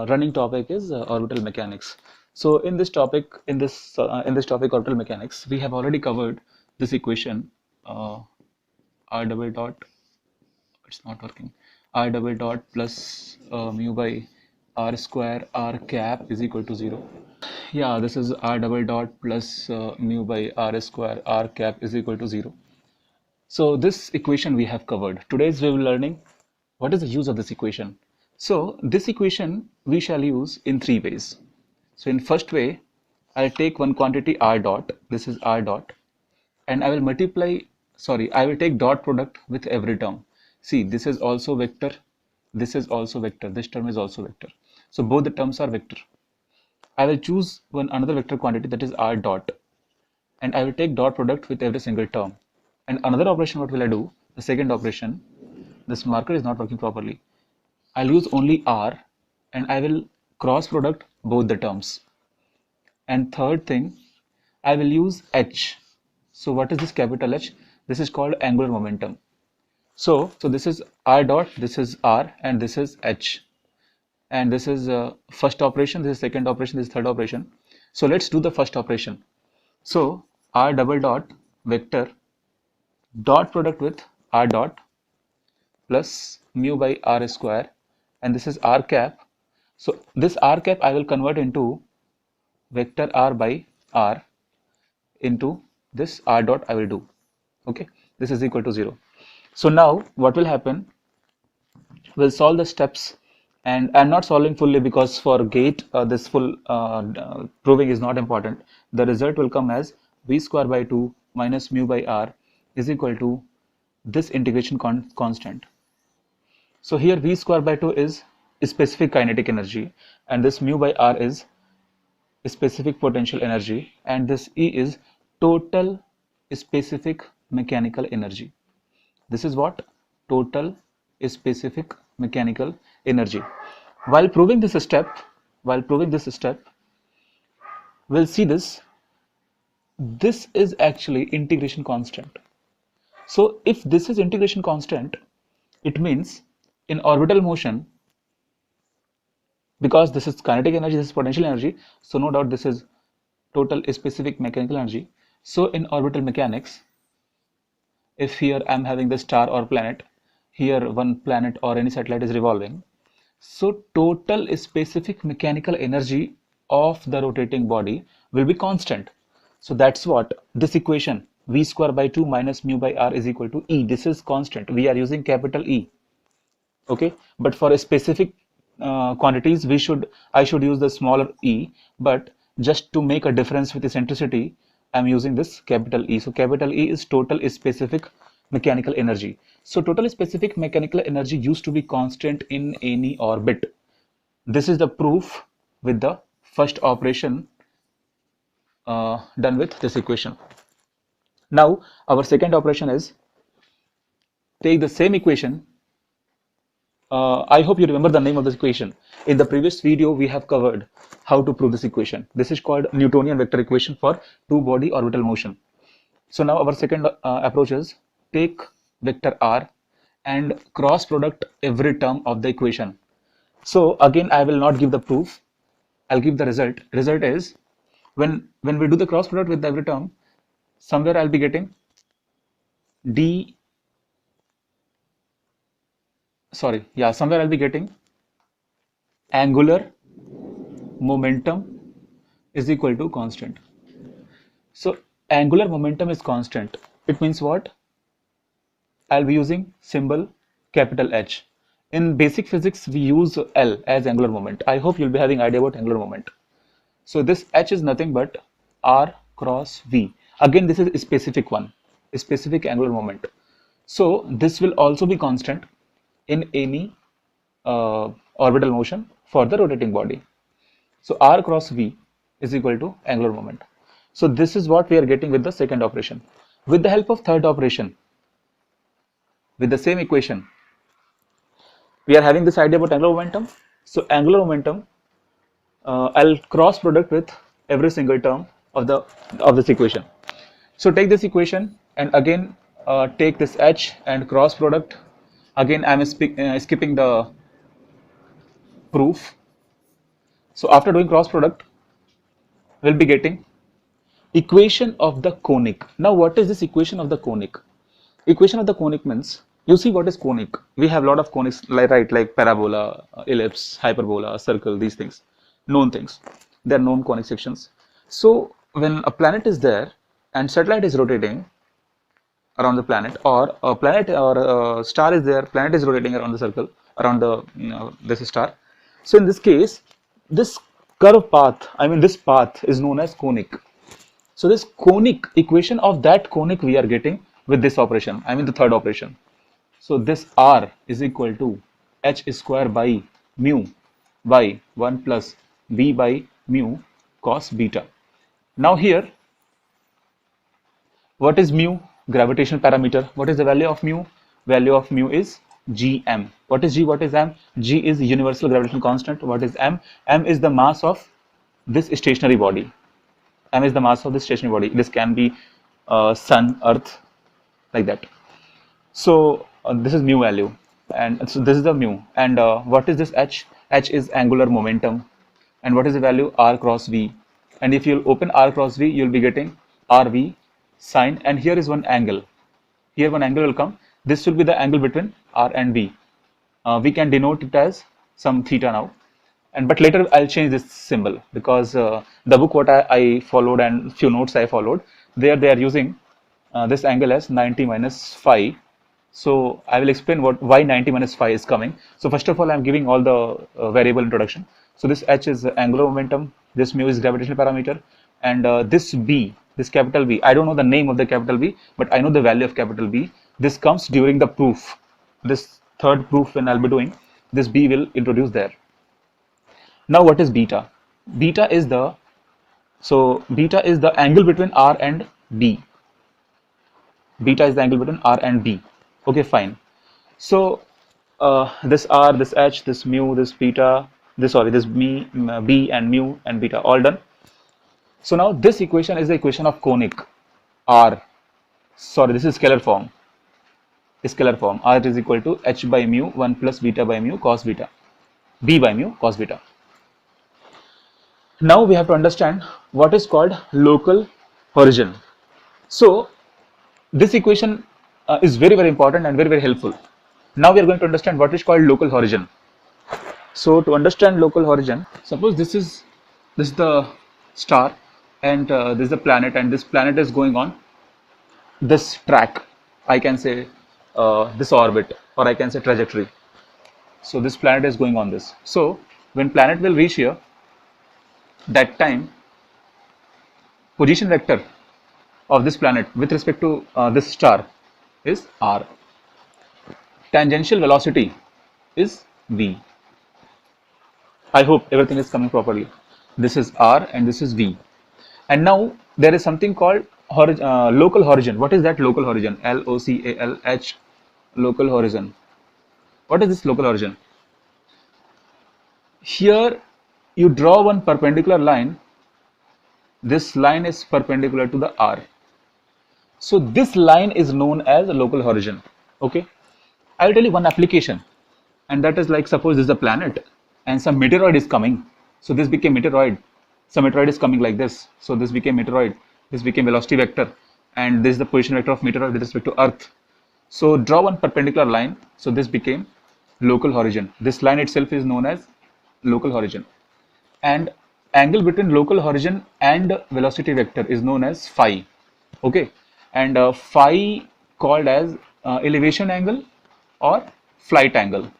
running topic is orbital mechanics. So in this topic, in this topic orbital mechanics, we have already covered this equation r double dot. It's not working. R double dot plus mu by r square r cap is equal to 0. Yeah, this is r double dot plus mu by r square r cap is equal to 0. So this equation we have covered. Today's we will learning what is the use of this equation. So this equation we shall use in three ways. So in first way, I'll take one quantity r dot, this is r dot, and I will I will take dot product with every term. See, this is also vector, this is also vector, this term is also vector. So both the terms are vector. I will choose another vector quantity, that is r dot, and I will take dot product with every single term. And another operation, what will I do? The second operation, this marker is not working properly. I'll use only r and I will cross product both the terms. And third thing, I will use h. So what is this capital H? This is called angular momentum. So this is r dot, this is r, and this is h. And this is first operation, this is second operation, this is third operation. So let's do the first operation. So r double dot vector dot product with r dot plus mu by r square, and this is r cap. So this r cap I will convert into vector r by r into this r dot I will do. Okay, this is equal to 0. So now what will happen? We'll solve the steps, and I'm not solving fully because for gate this full proving is not important. The result will come as v square by 2 minus mu by r is equal to this integration constant. So here v square by 2 is specific kinetic energy, and this mu by r is specific potential energy, and this E is total specific mechanical energy. This is what? Total specific mechanical energy. While proving this step, we'll see this. This is actually integration constant. So if this is integration constant, it means in orbital motion, because this is kinetic energy, this is potential energy, so no doubt this is total specific mechanical energy. So in orbital mechanics, if here I'm having the star or planet, here one planet or any satellite is revolving, so total specific mechanical energy of the rotating body will be constant. So that's what this equation v square by 2 minus mu by r is equal to E. This is constant. We are using capital E. Okay, but for a specific quantities I should use the smaller e, but just to make a difference with eccentricity I'm using this capital E. So capital E is total specific mechanical energy. So total specific mechanical energy used to be constant in any orbit. This is the proof with the first operation done with this equation. Now our second operation is take the same equation. I hope you remember the name of this equation. In the previous video, we have covered how to prove this equation. This is called Newtonian vector equation for two-body orbital motion. So now our second approach is take vector r and cross product every term of the equation. So again, I will not give the proof. I'll give the result. Result is when we do the cross product with every term, somewhere I'll be getting somewhere I'll be getting angular momentum is equal to constant. So angular momentum is constant. It means what? I'll be using symbol capital H. In basic physics, we use L as angular moment. I hope you'll be having idea about angular moment. So this H is nothing but R cross V. Again, this is a specific one, a specific angular moment. So this will also be constant in any orbital motion for the rotating body. So R cross V is equal to angular moment. So this is what we are getting with the second operation. With the help of third operation, with the same equation, we are having this idea about angular momentum. So angular momentum, I'll cross product with every single term of this equation. So take this equation and again take this H and cross product. Again, I am skipping the proof. So after doing cross product, we'll be getting equation of the conic. Now what is this equation of the conic? Equation of the conic means, you see what is conic. We have a lot of conics, like, right, like parabola, ellipse, hyperbola, circle, these things, known things. They are known conic sections. So when a planet is there and satellite is rotating around the planet, or a planet or a star is there, planet is rotating around the circle, around the this star. So in this case, this curve path, I mean this path is known as conic. So this conic, equation of that conic we are getting with this operation, I mean the third operation. So this R is equal to h square by mu by 1 plus b by mu cos beta. Now here, what is mu? Gravitational parameter. What is the value of mu? Value of mu is gm. What is g? What is m? G is universal gravitational constant. What is m? M is the mass of this stationary body. M is the mass of this stationary body. This can be sun, earth, like that. So this is mu value, and so this is the mu. And what is this h? H is angular momentum. And what is the value? R cross v. And if you open R cross v, you'll be getting RV sine. And here is one angle. Here one angle will come. This will be the angle between R and V. We can denote it as some theta now. And but later I'll change this symbol, because the book what I followed and few notes I followed, there they are using this angle as 90 minus phi. So I will explain why 90 minus phi is coming. So first of all, I'm giving all the variable introduction. So this h is angular momentum, this mu is gravitational parameter, and this b, this capital B, I don't know the name of the capital B, but I know the value of capital B. This comes during the proof. This third proof when I'll be doing, this b will introduce there. Now what is beta? Beta is the angle between R and B. Beta is the angle between R and B. Okay, fine. So this R, this H, this mu, this beta, this B and mu and beta, all done. So now this equation is the equation of conic R. Sorry, this is scalar form. Scalar form. R is equal to h by mu 1 plus beta by mu cos beta. B by mu cos beta. Now we have to understand what is called local horizon. So this equation is very, very important and very, very helpful. Now we are going to understand what is called local horizon. So to understand local horizon, suppose this is the star, and this is the planet, and this planet is going on this track. I can say this orbit, or I can say trajectory. So this planet is going on this. So when planet will reach here, that time position vector of this planet with respect to this star is r. Tangential velocity is v. I hope everything is coming properly. This is r and this is v. And now there is something called local horizon. What is that local horizon? LOCALH, local horizon. What is this local horizon? Here you draw one perpendicular line. This line is perpendicular to the r. So this line is known as a local horizon. Okay, I'll tell you one application, and that is like, suppose this is a planet and some meteoroid is coming. So this became meteoroid. Some meteoroid is coming like this. So this became meteoroid. This became velocity vector, and this is the position vector of meteoroid with respect to Earth. So draw one perpendicular line. So this became local horizon. This line itself is known as local horizon, and angle between local horizon and velocity vector is known as phi. Okay, and phi called as elevation angle or flight angle.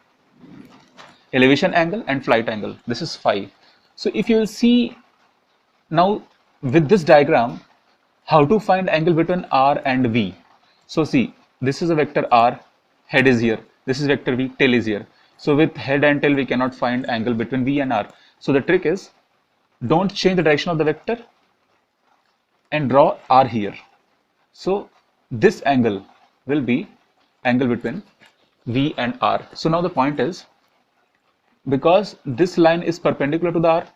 Elevation angle and flight angle, this is phi. So if you will see now with this diagram how to find angle between r and v. So see, this is a vector r, head is here, this is vector v, tail is here. So with head and tail we cannot find angle between v and r. So the trick is, don't change the direction of the vector and draw r here. So this angle will be angle between v and r. So now the point is, because this line is perpendicular to the r,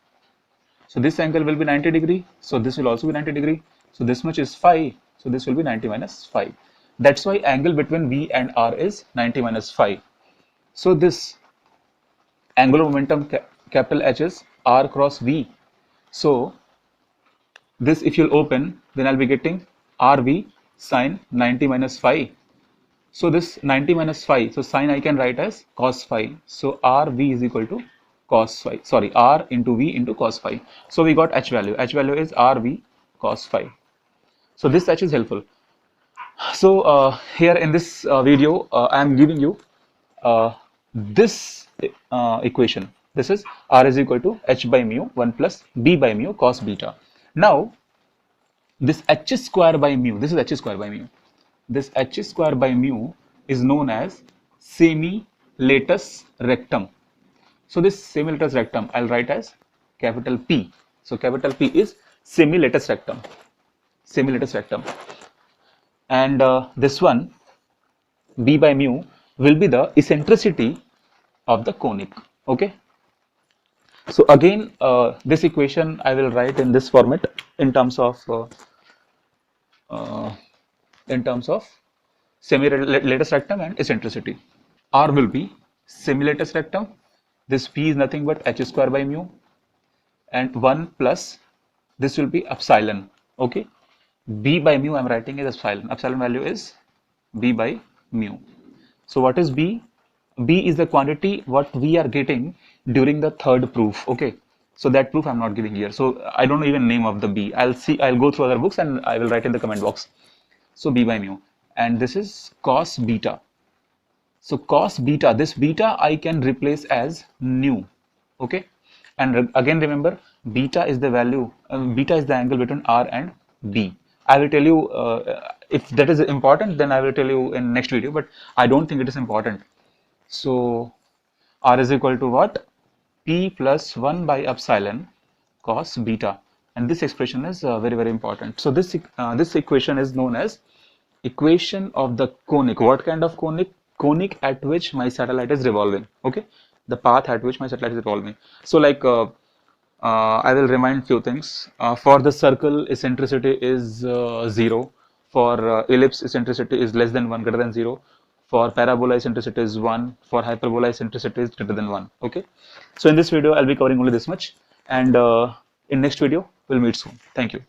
so this angle will be 90 degree, so this will also be 90 degree. So this much is phi, so this will be 90 minus phi. That's why angle between v and r is 90 minus phi. So this angular momentum capital H is r cross v. So this, if you'll open, then I'll be getting rv sine 90 minus phi. So this 90 minus phi, so sine I can write as cos phi. So rv is equal to cos phi, sorry, r into v into cos phi. So we got h value. H value is rv cos phi. So this h is helpful. So here in this video, I am giving you this equation. This is r is equal to h by mu 1 plus b by mu cos beta. Now this h square by mu, this is h square by mu. This h square by mu is known as semi-latus rectum. So this semi-latus rectum I'll write as capital P. So capital P is semi-latus rectum. Semi-latus rectum. And this one, b by mu, will be the eccentricity of the conic. Okay. So again, this equation I will write in this format in terms of semi-latus rectum and eccentricity. R will be semi-latus rectum. This P is nothing but h square by mu, and 1 plus this will be epsilon. Okay. B by mu I'm writing as epsilon. Epsilon value is b by mu. So what is b? B is the quantity what we are getting during the third proof. Okay. So that proof I'm not giving here. So I don't know even name of the b. I'll go through other books and I will write in the comment box. So b by mu, and this is cos beta. So cos beta, this beta I can replace as nu. Okay. And again remember, beta is the value, beta is the angle between r and b. I will tell you if that is important, then I will tell you in next video, but I don't think it is important. So r is equal to what? P plus 1 by epsilon cos beta, and this expression is very important. So this equation is known as equation of the conic. What kind of conic? Conic at which my satellite is revolving. Okay, the path at which my satellite is revolving. So like I will remind few things. For the circle, eccentricity is 0. For ellipse, eccentricity is less than 1, greater than 0. For parabola, eccentricity is 1. For hyperbola, eccentricity is greater than 1. Okay. So in this video, I'll be covering only this much. And in next video, we'll meet soon. Thank you.